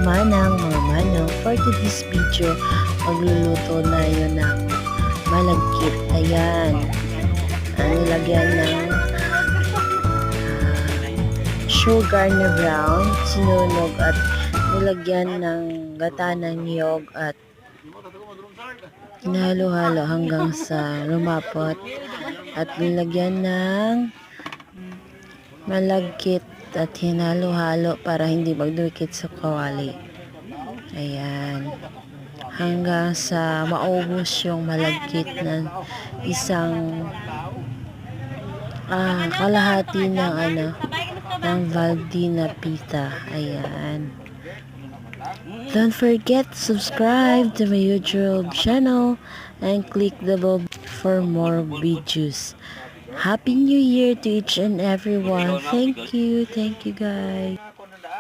naman ng mga manok. For today's video, magluluto na yun ng malagkit. Ayan. Nilagyan ng sugar na brown, sinunog at nilagyan ng gata ng niyog at hinalo-halo hanggang sa lumapot at nilagyan ng malagkit at hinalo-halo para hindi magdukit sa kawali. Ayan. Hanggang sa maubos yung malagkit na isang kalahati ng Valdina pita. Ayan. Don't forget to subscribe to my YouTube channel and click the bell for more videos. Happy New Year to each and everyone. Thank you guys.